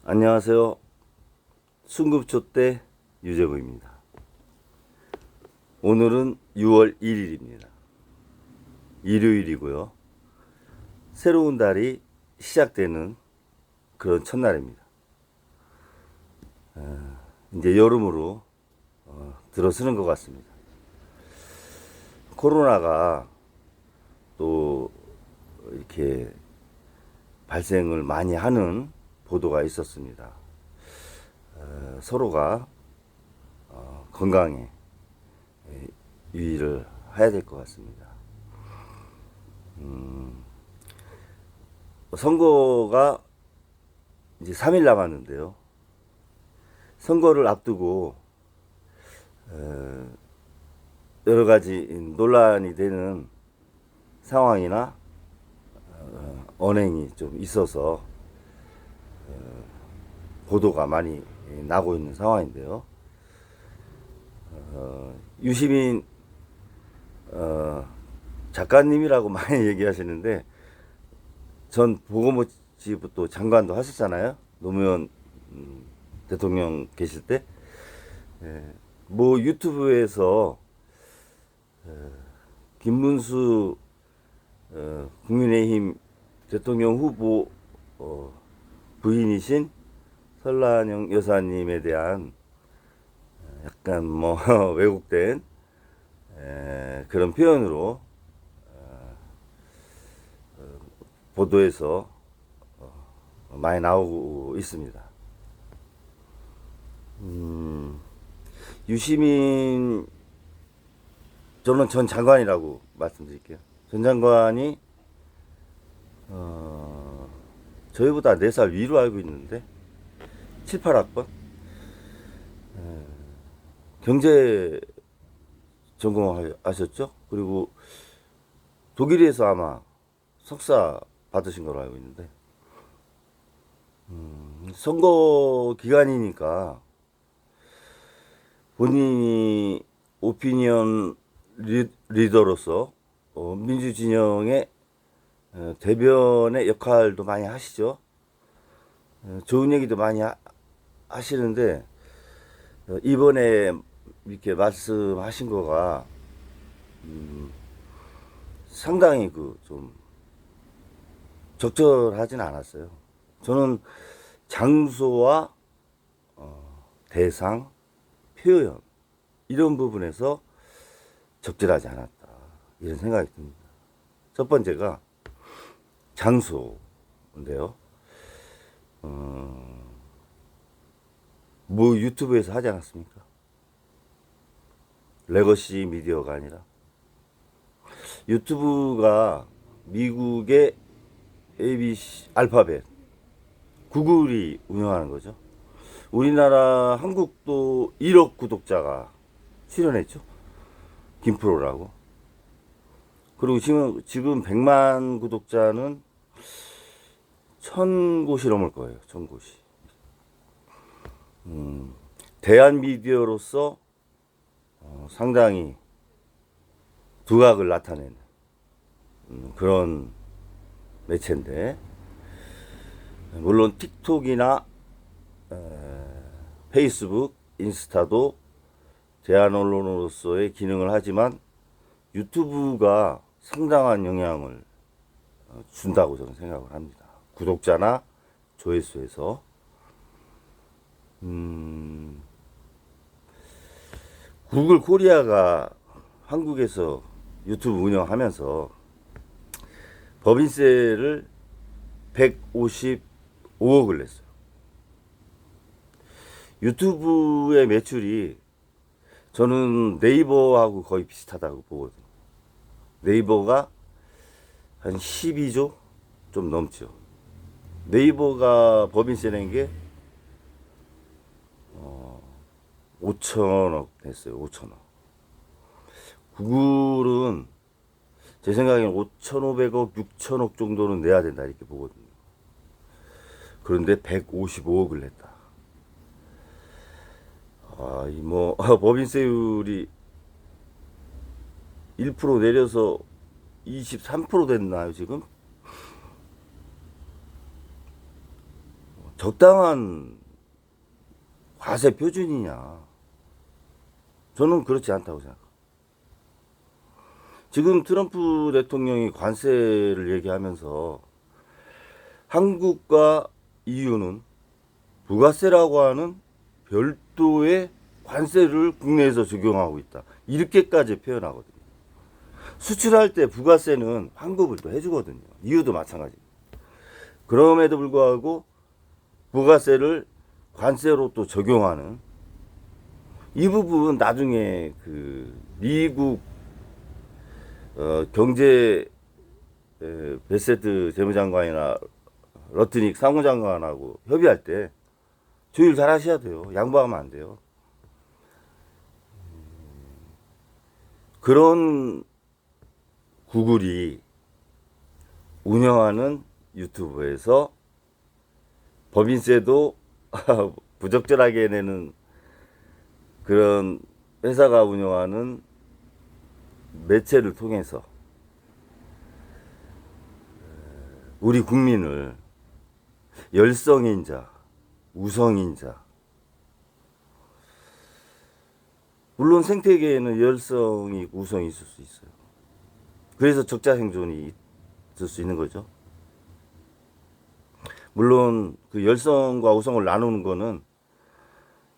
안녕하세요. 순급초대 유재구입니다. 오늘은 6월 1일입니다. 일요일이고요. 새로운 달이 시작되는 그런 첫날입니다. 이제 여름으로 들어서는 것 같습니다. 코로나가 또 이렇게 발생을 많이 하는 보도가 있었습니다. 서로가 건강에 유의를 해야 될 것 같습니다. 선거가 이제 3일 남았는데요. 선거를 앞두고 여러 가지 논란이 되는 상황이나 언행이 좀 있어서 보도가 많이 나고 있는 상황인데요. 유시민 작가님이라고 많이 얘기하시는데, 전 보건복지부 장관도 하셨잖아요. 노무현 대통령 계실 때. 뭐 유튜브에서 김문수 국민의힘 대통령 후보 부인이신 설란영 여사님에 대한 약간 뭐 왜곡된 그런 표현으로 보도에서 많이 나오고 있습니다. 유시민, 저는 전 장관이라고 말씀드릴게요. 전 장관이 저희보다 4살 위로 알고 있는데 7, 8학번 경제 전공을 하셨죠. 그리고 독일에서 아마 석사 받으신 걸로 알고 있는데, 선거 기간이니까 본인이 오피니언 리더로서 민주진영의 대변의 역할도 많이 하시죠. 좋은 얘기도 많이 하시는데, 이번에 이렇게 말씀하신 거가 상당히 좀 적절하진 않았어요. 저는 장소와 대상, 표현 이런 부분에서 적절하지 않았다, 이런 생각이 듭니다. 첫 번째가 장소인데요. 뭐 유튜브에서 하지 않았습니까? 레거시 미디어가 아니라. 유튜브가 미국의 ABC 알파벳 구글이 운영하는 거죠. 우리나라 한국도 1억 구독자가 출연했죠. 김프로라고. 그리고 지금 100만 구독자는 1000곳이 넘을 거예요. 1000곳이. 대한 미디어로서 상당히 두각을 나타내는 그런 매체인데, 물론 틱톡이나 페이스북, 인스타도 대한 언론으로서의 기능을 하지만 유튜브가 상당한 영향을 준다고 저는 생각을 합니다. 구독자나 조회수에서. 구글 코리아가 한국에서 유튜브 운영하면서 법인세를 155억을 냈어요. 유튜브의 매출이 저는 네이버하고 거의 비슷하다고 보거든요. 네이버가 한 12조 좀 넘죠. 네이버가 법인세 낸 게 5천억 됐어요. 5천억. 구글은 제 생각에는 5,500억, 6천억 정도는 내야 된다, 이렇게 보거든요. 그런데 155억을 냈다. 법인세율이 1% 내려서 23% 됐나요, 지금? 적당한 과세 표준이냐? 저는 그렇지 않다고 생각합니다. 지금 트럼프 대통령이 관세를 얘기하면서 한국과 EU는 부가세라고 하는 별도의 관세를 국내에서 적용하고 있다. 이렇게까지 표현하거든요. 수출할 때 부가세는 환급을 또 해주거든요. EU도 마찬가지입니다. 그럼에도 불구하고 부가세를 관세로 또 적용하는 이 부분 나중에 그 미국 경제 베세트 재무장관이나 러트닉 상무장관하고 협의할 때 조율 잘 하셔야 돼요. 양보하면 안 돼요. 그런 구글이 운영하는 유튜브에서 법인세도 부적절하게 내는 그런 회사가 운영하는 매체를 통해서 우리 국민을 열성인자, 우성인자, 물론 생태계에는 열성이 우성이 있을 수 있어요. 그래서 적자 생존이 있을 수 있는 거죠. 물론 그 열성과 우성을 나누는 거는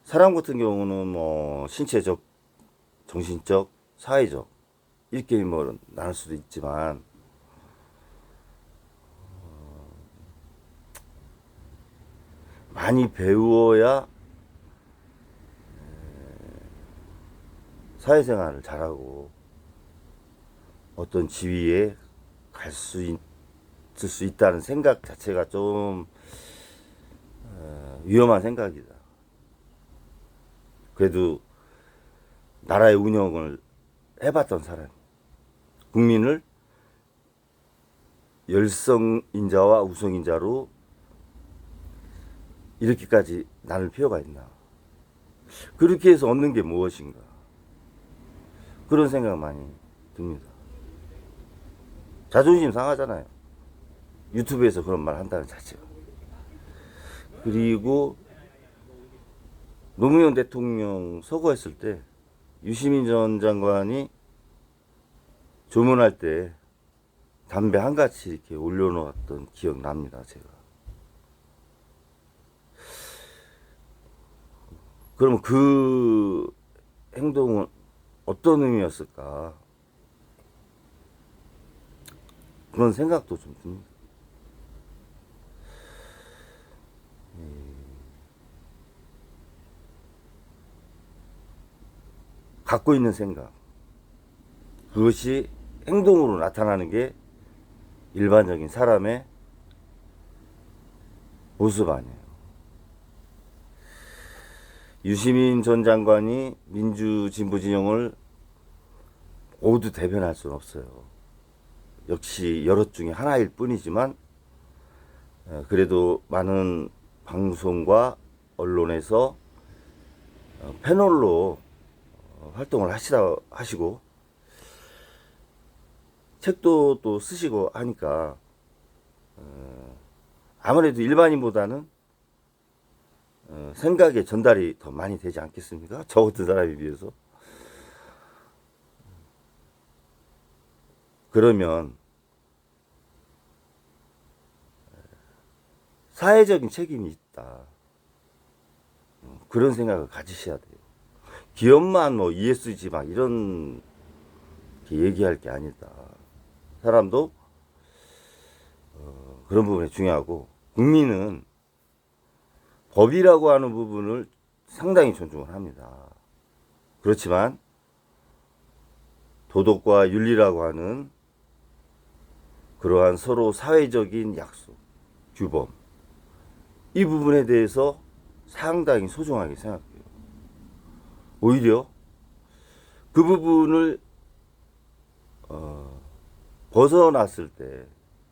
사람 같은 경우는 뭐 신체적, 정신적, 사회적 이렇게 뭐 나눌 수도 있지만 많이 배우어야 사회생활을 잘하고 어떤 지위에 갈 수 있을 수 있다는 생각 자체가 좀 위험한 생각이다. 그래도 나라의 운영을 해봤던 사람, 국민을 열성인자와 우성인자로 이렇게까지 나눌 필요가 있나? 그렇게 해서 얻는 게 무엇인가? 그런 생각 많이 듭니다. 자존심 상하잖아요. 유튜브에서 그런 말 한다는 자체가. 그리고 노무현 대통령 서거했을 때 유시민 전 장관이 조문할 때 담배 한 가지 이렇게 올려놓았던 기억 납니다, 제가. 그럼 그 행동은 어떤 의미였을까? 그런 생각도 좀 듭니다. 갖고 있는 생각, 그것이 행동으로 나타나는 게 일반적인 사람의 모습 아니에요. 유시민 전 장관이 민주 진보 진영을 모두 대변할 수는 없어요. 역시 여럿 중에 하나일 뿐이지만 그래도 많은 방송과 언론에서 패널로 활동을 하시고 책도 또 쓰시고 하니까 아무래도 일반인보다는 생각의 전달이 더 많이 되지 않겠습니까? 저 같은 사람에 비해서. 그러면 사회적인 책임이 있다. 그런 생각을 가지셔야 돼요. 기업만 뭐 ESG 막 이런 얘기할 게 아니다. 사람도 그런 부분이 중요하고 국민은 법이라고 하는 부분을 상당히 존중을 합니다. 그렇지만 도덕과 윤리라고 하는 그러한 서로 사회적인 약속, 규범 이 부분에 대해서 상당히 소중하게 생각해요. 오히려 그 부분을 벗어났을 때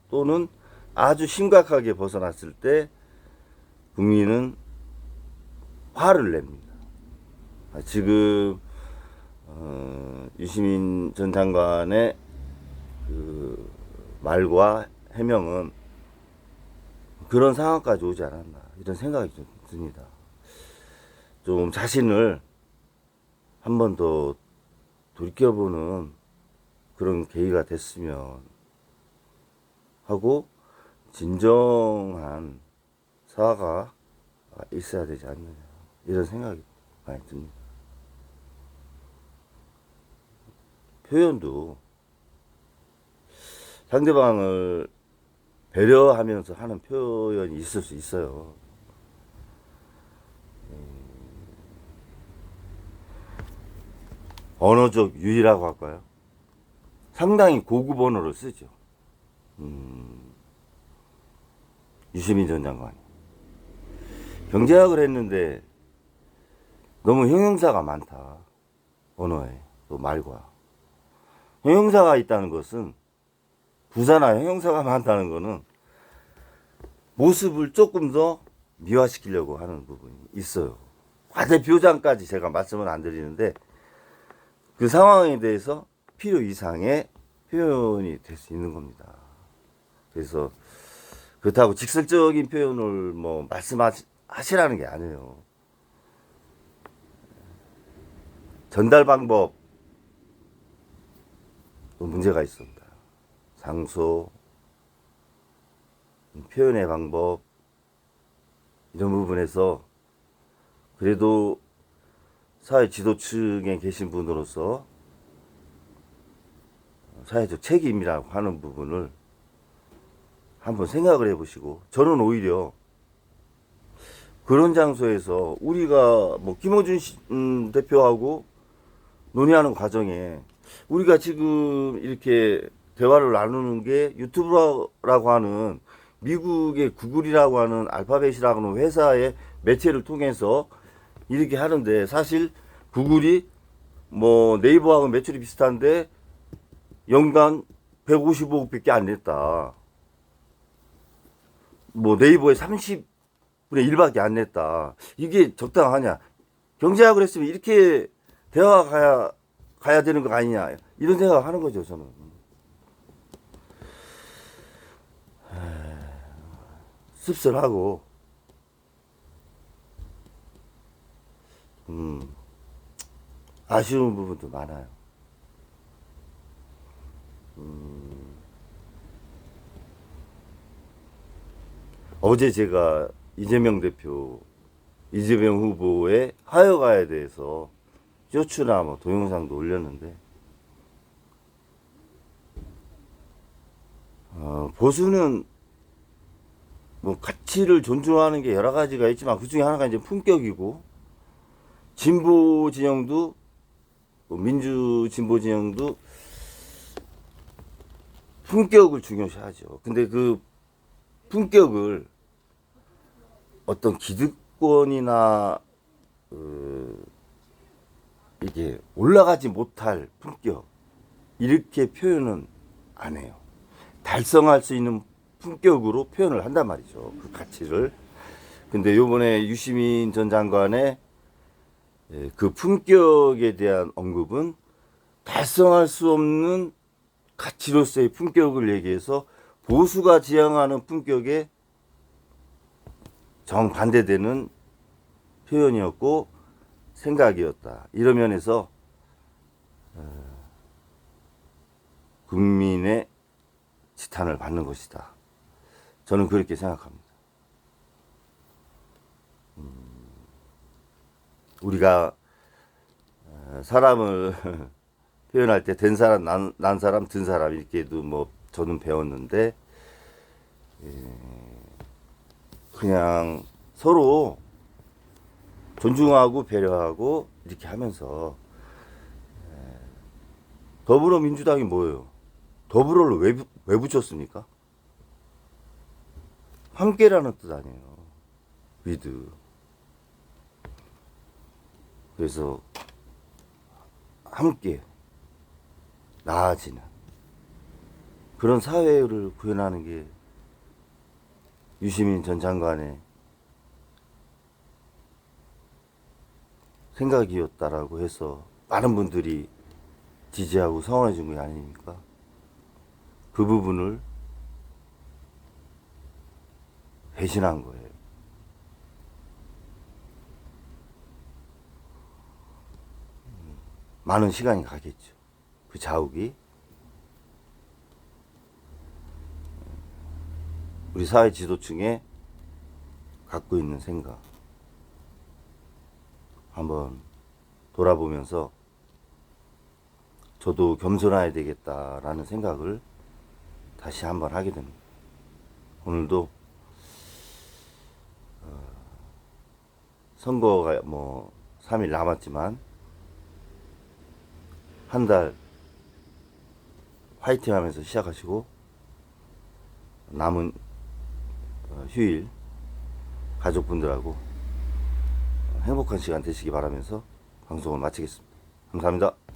또는 아주 심각하게 벗어났을 때 국민은 화를 냅니다. 지금 유시민 전 장관의 그 말과 해명은 그런 상황까지 오지 않았나 이런 생각이 좀 듭니다. 좀 자신을 한 번 더 돌이켜보는 그런 계기가 됐으면 하고 진정한 사과가 있어야 되지 않느냐 이런 생각이 많이 듭니다. 표현도 상대방을 배려하면서 하는 표현이 있을 수 있어요. 언어적 유희라고 할까요? 상당히 고급 언어를 쓰죠. 유시민 전 장관이 경제학을 했는데 너무 형용사가 많다. 언어에 또 말과 형용사가 있다는 것은 부사나 형용사가 많다는 것은 모습을 조금 더 미화시키려고 하는 부분이 있어요. 과대표장까지 제가 말씀을 안 드리는데 그 상황에 대해서 필요 이상의 표현이 될 수 있는 겁니다. 그래서 그렇다고 직설적인 표현을 뭐 말씀하시라는 게 아니에요. 전달 방법 문제가 있습니다. 장소, 표현의 방법 이런 부분에서 그래도 사회 지도층에 계신 분으로서 사회적 책임이라고 하는 부분을 한번 생각을 해보시고 저는 오히려 그런 장소에서 우리가 뭐 김어준 대표하고 논의하는 과정에 우리가 지금 이렇게 대화를 나누는 게 유튜브라고 하는 미국의 구글이라고 하는 알파벳이라고 하는 회사의 매체를 통해서 이렇게 하는데 사실 구글이 뭐 네이버하고 매출이 비슷한데 연간 155억밖에 안 냈다. 뭐 네이버에 30분의 1밖에 안 냈다. 이게 적당하냐? 경제학을 했으면 이렇게 대화가 가야 되는 거 아니냐? 이런 생각을 하는 거죠, 저는. 씁쓸하고 아쉬운 부분도 많아요. 어제 제가 이재명 후보의 하여가에 대해서 쇼츠나 뭐 동영상도 올렸는데, 보수는 뭐 가치를 존중하는 게 여러 가지가 있지만 그 중에 하나가 이제 품격이고, 진보 진영도 민주 진보 진영도 품격을 중요시하죠. 근데 그 품격을 어떤 기득권이나 이게 올라가지 못할 품격 이렇게 표현은 안 해요. 달성할 수 있는 품격으로 표현을 한단 말이죠. 그 가치를. 근데 요번에 유시민 전 장관의 그 품격에 대한 언급은 달성할 수 없는 가치로서의 품격을 얘기해서 보수가 지향하는 품격에 정반대되는 표현이었고 생각이었다. 이런 면에서 국민의 지탄을 받는 것이다. 저는 그렇게 생각합니다. 우리가 사람을 표현할 때 된 사람, 난 사람, 든 사람 이렇게도 뭐 저는 배웠는데 그냥 서로 존중하고 배려하고 이렇게 하면서 더불어민주당이 뭐예요? 더불어를 왜 붙였습니까? 함께라는 뜻 아니에요. 위드. 그래서 함께 나아지는 그런 사회를 구현하는 게 유시민 전 장관의 생각이었다라고 해서 많은 분들이 지지하고 성원해 준 게 아닙니까? 그 부분을 배신한 거예요. 많은 시간이 가겠죠. 그 자욱이 우리 사회 지도층에 갖고 있는 생각 한번 돌아보면서 저도 겸손해야 되겠다라는 생각을 다시 한번 하게 됩니다. 오늘도 선거가 뭐 3일 남았지만 한 달 화이팅 하면서 시작하시고 남은 휴일 가족분들하고 행복한 시간 되시기 바라면서 방송을 마치겠습니다. 감사합니다.